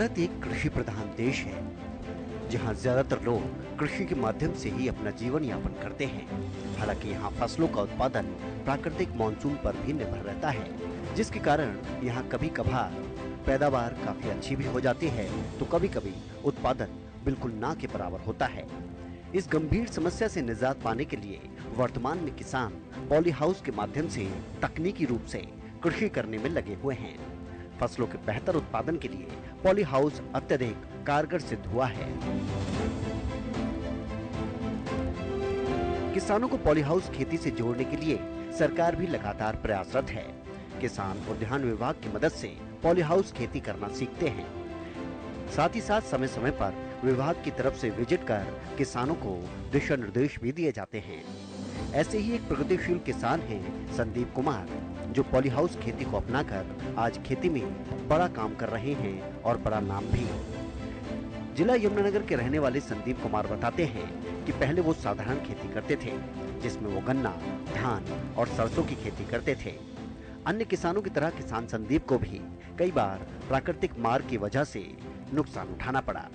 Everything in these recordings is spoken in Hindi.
भारत एक कृषि प्रधान देश है, जहां ज्यादातर लोग कृषि के माध्यम से ही अपना जीवन यापन करते हैं। हालांकि यहाँ फसलों का उत्पादन प्राकृतिक मानसून पर भी निर्भर रहता है, जिसके कारण यहाँ कभी कभार पैदावार काफी अच्छी भी हो जाती है, तो कभी कभी उत्पादन बिल्कुल ना के बराबर होता है। इस गंभीर समस्या से निजात पाने के लिए वर्तमान में किसान पॉली हाउस के माध्यम से तकनीकी रूप से कृषि करने में लगे हुए हैं। फसलों के बेहतर उत्पादन के लिए पॉली हाउस अत्यधिक कारगर सिद्ध हुआ है। किसानों को पॉली हाउस खेती से जोड़ने के लिए सरकार भी लगातार प्रयासरत है। किसान उद्यान विभाग की मदद से पॉली हाउस खेती करना सीखते हैं। साथ ही साथ समय समय पर विभाग की तरफ से विजिट कर किसानों को दिशा निर्देश भी दिए जाते हैं। ऐसे ही एक प्रगतिशील किसान हैं संदीप कुमार, जो पॉली हाउस खेती को अपनाकर आज खेती में बड़ा काम कर रहे हैं और बड़ा नाम भी। जिला यमुनानगर के रहने वाले संदीप कुमार बताते हैं कि पहले वो साधारण खेती करते थे, जिसमें वो गन्ना, धान और सरसों की खेती करते थे। अन्य किसानों की तरह किसान संदीप को भी कई बार प्राकृतिक मार की वजह से नुकसान उठाना पड़ा।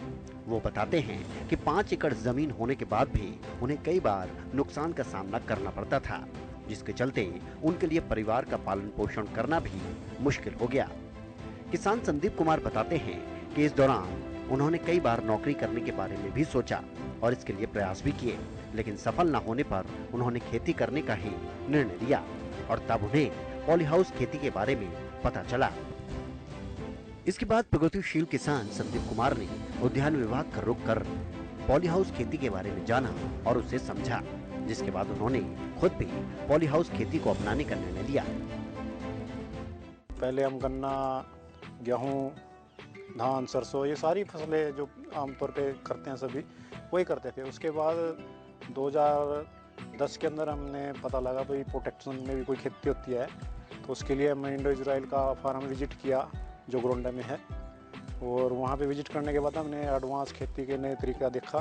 वो बताते हैं कि 5 एकड़ जमीन होने के बाद भी उन्हें कई बार नुकसान का सामना करना पड़ता था, जिसके चलते उनके लिए परिवार का पालन पोषण करना भी मुश्किल हो गया। किसान संदीप कुमार बताते हैं कि इस दौरान उन्होंने कई बार नौकरी करने के बारे में भी सोचा और इसके लिए प्रयास भी किए, लेकिन सफल न होने पर उन्होंने खेती करने का ही निर्णय लिया और तब उन्हें पॉली हाउस खेती के बारे में पता चला। इसके बाद प्रगतिशील किसान संदीप कुमार ने उद्यान विभाग का रुख कर पॉली हाउस खेती के बारे में जाना और उसे समझा, जिसके बाद उन्होंने खुद भी पॉली हाउस खेती को अपनाने का निर्णय लिया। पहले हम गन्ना, गेहूं, धान, सरसों, ये सारी फसलें जो आमतौर पे करते हैं सभी वही करते थे। उसके बाद 2010 के अंदर हमने पता लगा भाई प्रोटेक्शन में भी कोई खेती होती है, तो उसके लिए मैं इंडो इजराइल का फार्म विजिट किया जो गोंडा में है, और वहाँ पे विजिट करने के बाद हमने एडवांस खेती के नए तरीका देखा।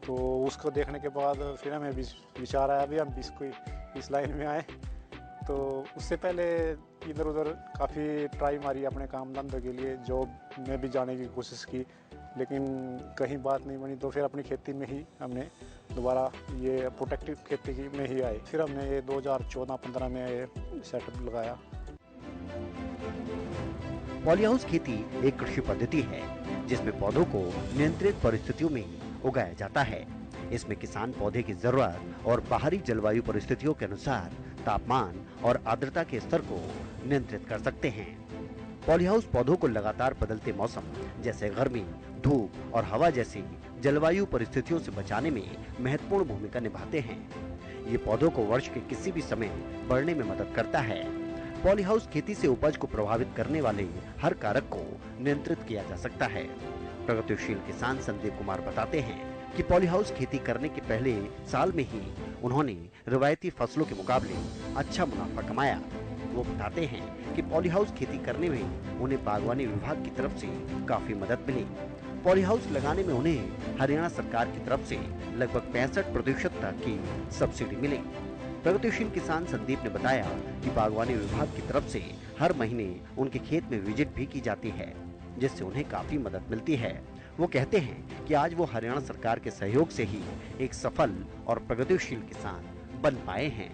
तो उसको देखने के बाद फिर हमें विचार आया भी हम इस लाइन में आए। तो उससे पहले इधर उधर काफ़ी ट्राई मारी अपने काम धंधे के लिए, जॉब में भी जाने की कोशिश की, लेकिन कहीं बात नहीं बनी। तो फिर अपनी खेती में ही हमने दोबारा ये प्रोटेक्टिव खेती की में ही आए। फिर हमने ये 2014-15 में ये सेटअप लगाया। पॉली हाउस खेती एक कृषि पद्धति है जिसमें पौधों को नियंत्रित परिस्थितियों में उगाया जाता है। इसमें किसान पौधे की जरूरत और बाहरी जलवायु परिस्थितियों के अनुसार तापमान और आर्द्रता के स्तर को नियंत्रित कर सकते हैं। पॉली हाउस पौधों को लगातार बदलते मौसम जैसे गर्मी, धूप और हवा जैसी जलवायु परिस्थितियों से बचाने में महत्वपूर्ण भूमिका निभाते हैं। ये पौधों को वर्ष के किसी भी समय बढ़ने में मदद करता है। पॉली हाउस खेती से उपज को प्रभावित करने वाले हर कारक को नियंत्रित किया जा सकता है। प्रगतिशील किसान संदीप कुमार बताते हैं कि पॉली हाउस खेती करने के पहले साल में ही उन्होंने रिवायती फसलों के मुकाबले अच्छा मुनाफा कमाया। वो बताते हैं कि पॉली हाउस खेती करने में उन्हें बागवानी विभाग की तरफ से काफी मदद मिली। पॉली हाउस लगाने में उन्हें हरियाणा सरकार की तरफ से लगभग 65% तक की सब्सिडी मिली। प्रगतिशील किसान संदीप ने बताया कि बागवानी विभाग की तरफ से हर महीने उनके खेत में विजिट भी की जाती है, जिससे उन्हें काफी मदद मिलती है। वो कहते हैं कि आज वो हरियाणा सरकार के सहयोग से ही एक सफल और प्रगतिशील किसान बन पाए हैं।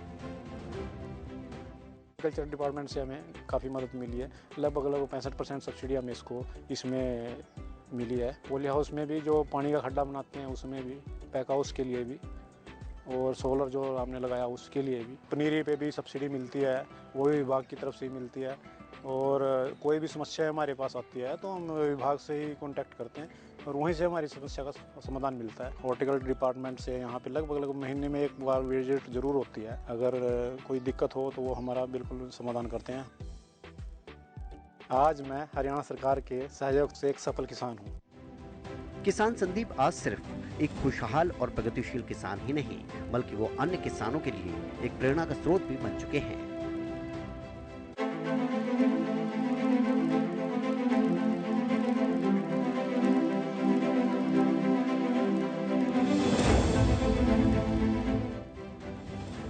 एग्रीकल्चर डिपार्टमेंट से हमें काफ़ी मदद मिली है। लगभग 65% सब्सिडी हमें इसमें मिली है। पॉली हाउस में भी जो पानी का खड्डा बनाते हैं उसमें भी, पैक हाउस के लिए भी, और सोलर जो हमने लगाया उसके लिए भी, पनीरी पे भी सब्सिडी मिलती है, वो भी विभाग की तरफ से मिलती है। और कोई भी समस्या हमारे पास आती है तो हम विभाग से ही कांटेक्ट करते हैं और वहीं से हमारी समस्या का समाधान मिलता है। हॉर्टिकल्चर डिपार्टमेंट से यहाँ पे लगभग महीने में एक बार विजिट जरूर होती है। अगर कोई दिक्कत हो तो वो हमारा बिल्कुल समाधान करते हैं। आज मैं हरियाणा सरकार के सहयोग से एक सफल किसान हूँ। किसान संदीप आज सिर्फ एक खुशहाल और प्रगतिशील किसान ही नहीं, बल्कि वो अन्य किसानों के लिए एक प्रेरणा का स्रोत भी बन चुके हैं।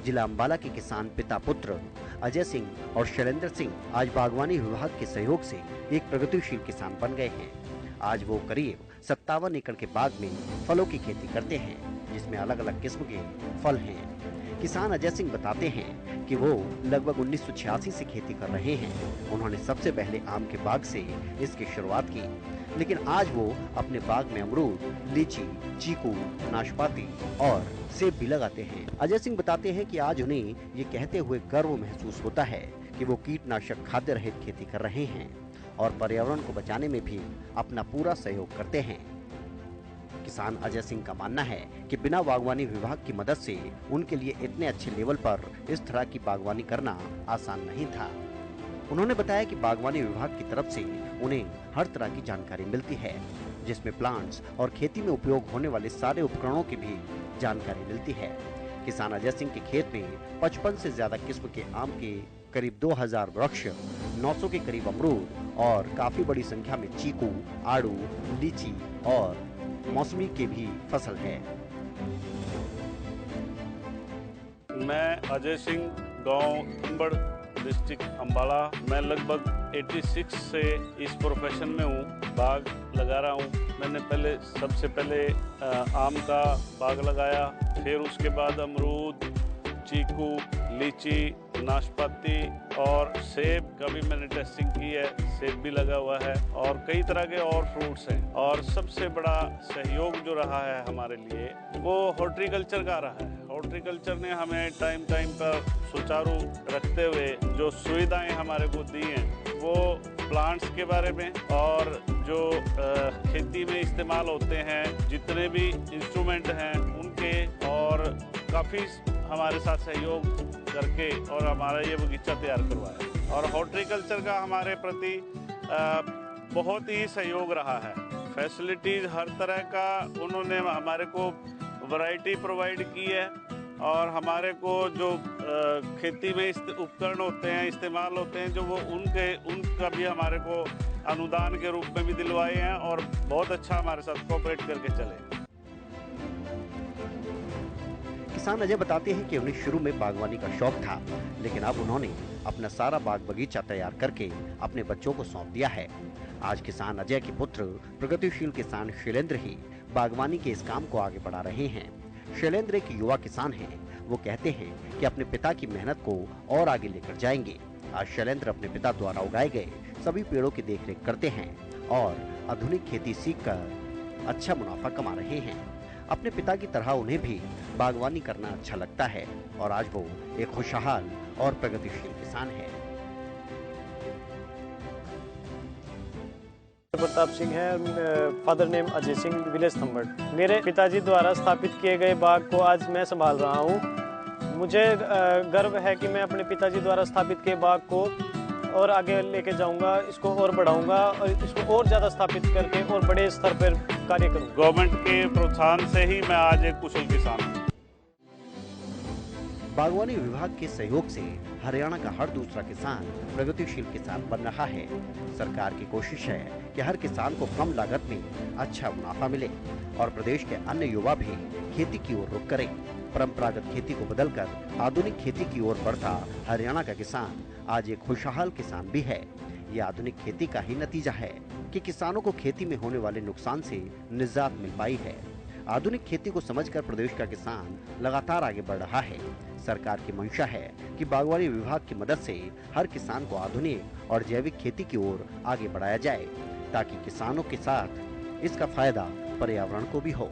जिला अंबाला के किसान पिता पुत्र अजय सिंह और शैलेंद्र सिंह आज बागवानी विभाग के सहयोग से एक प्रगतिशील किसान बन गए हैं। आज वो करीब 57 एकड़ के बाग में फलों की खेती करते हैं, जिसमें अलग अलग किस्म के फल हैं। किसान अजय सिंह बताते हैं कि वो लगभग 1986 से खेती कर रहे हैं। उन्होंने सबसे पहले आम के बाग से इसकी शुरुआत की, लेकिन आज वो अपने बाग में अमरूद, लीची, चीकू, नाशपाती और सेब भी लगाते हैं। अजय सिंह बताते हैं कि आज उन्हें ये कहते हुए गर्व महसूस होता है कि वो कीटनाशक खाद्य रहित खेती कर रहे हैं और पर्यावरण को बचाने में भी अपना पूरा सहयोग करते हैं। किसान अजय सिंह का मानना है कि बिना बागवानी विभाग की मदद से उनके लिए इतने अच्छे लेवल पर इस तरह की बागवानी करना आसान नहीं था। उन्होंने बताया कि बागवानी विभाग की तरफ से उन्हें हर तरह की जानकारी मिलती है, जिसमें प्लांट्स और खेती में उपयोग होने वाले सारे उपकरणों की भी जानकारी मिलती है। किसान अजय सिंह के खेत में 55 से ज्यादा किस्म के आम के करीब 2000 वृक्ष, 900 के करीब अमरूद और काफी बड़ी संख्या में चीकू, आड़ू, लीची और मौसमी के भी फसल है। मैं अजय सिंह, गांव अंबड़, डिस्ट्रिक्ट अंबाला। मैं लगभग 86 से इस प्रोफेशन में हूँ, बाग लगा रहा हूँ। मैंने सबसे पहले आम का बाग लगाया, फिर उसके बाद अमरूद, चीकू, लीची, नाशपाती और सेब का भी मैंने टेस्टिंग की है। सेब भी लगा हुआ है और कई तरह के और फ्रूट्स हैं। और सबसे बड़ा सहयोग जो रहा है हमारे लिए वो हॉर्टिकल्चर का रहा है। हॉर्टिकल्चर ने हमें टाइम पर सुचारू रखते हुए जो सुविधाएं हमारे को दी हैं, वो प्लांट्स के बारे में और जो खेती में इस्तेमाल होते हैं जितने भी इंस्ट्रूमेंट हैं उनके, और काफ़ी हमारे साथ सहयोग करके और हमारा ये बगीचा तैयार करवाया। और हॉर्टिकल्चर का हमारे प्रति बहुत ही सहयोग रहा है। फैसिलिटीज़ हर तरह का उन्होंने हमारे को वैरायटी प्रोवाइड की है और हमारे को जो खेती में उपकरण होते हैं, इस्तेमाल होते हैं, जो वो उनका भी हमारे को अनुदान के रूप में भी दिलवाए हैं और बहुत अच्छा हमारे साथ कोऑपरेट करके चले। किसान अजय बताते हैं कि उन्हें शुरू में बागवानी का शौक था, लेकिन अब उन्होंने अपना सारा बाग बगीचा तैयार करके अपने बच्चों को सौंप दिया है। आज किसान अजय के पुत्र प्रगतिशील किसान शैलेंद्र ही बागवानी के इस काम को आगे बढ़ा रहे हैं। शैलेंद्र एक युवा किसान हैं। वो कहते हैं कि अपने पिता की मेहनत को और आगे लेकर जाएंगे। आज शैलेंद्र अपने पिता द्वारा उगाए गए सभी पेड़ों की देखरेख करते हैं और आधुनिक खेती सीखकर अच्छा मुनाफा कमा रहे हैं। अपने पिता की तरह उन्हें भी बागवानी करना अच्छा लगता है और आज वो एक खुशहाल और प्रगतिशील किसान है। प्रताप सिंह है, father name Ajay Singh, village Thambad. मेरे पिताजी द्वारा स्थापित किए गए बाग को आज मैं संभाल रहा हूँ। मुझे गर्व है कि मैं अपने पिताजी द्वारा स्थापित किए बाग को और आगे लेके जाऊंगा, इसको और बढ़ाऊंगा और इसको और ज़्यादा स्थापित करके और बड़े स्तर पर कार्य करूंगा। गवर्नमेंट के प्रोत्साहन से ही मैं आज एक कुशल किसान हूँ। बागवानी विभाग के सहयोग से हरियाणा का हर दूसरा किसान प्रगतिशील किसान बन रहा है। सरकार की कोशिश है कि हर किसान को कम लागत में अच्छा मुनाफा मिले और प्रदेश के अन्य युवा भी खेती की ओर रुख करें। परंपरागत खेती को बदलकर आधुनिक खेती की ओर बढ़ता हरियाणा का किसान आज एक खुशहाल किसान भी है। ये आधुनिक खेती का ही नतीजा है कि किसानों को खेती में होने वाले नुकसान से निजात मिल पाई है। आधुनिक खेती को समझकर प्रदेश का किसान लगातार आगे बढ़ रहा है। सरकार की मंशा है कि बागवानी विभाग की मदद से हर किसान को आधुनिक और जैविक खेती की ओर आगे बढ़ाया जाए, ताकि किसानों के साथ इसका फायदा पर्यावरण को भी हो।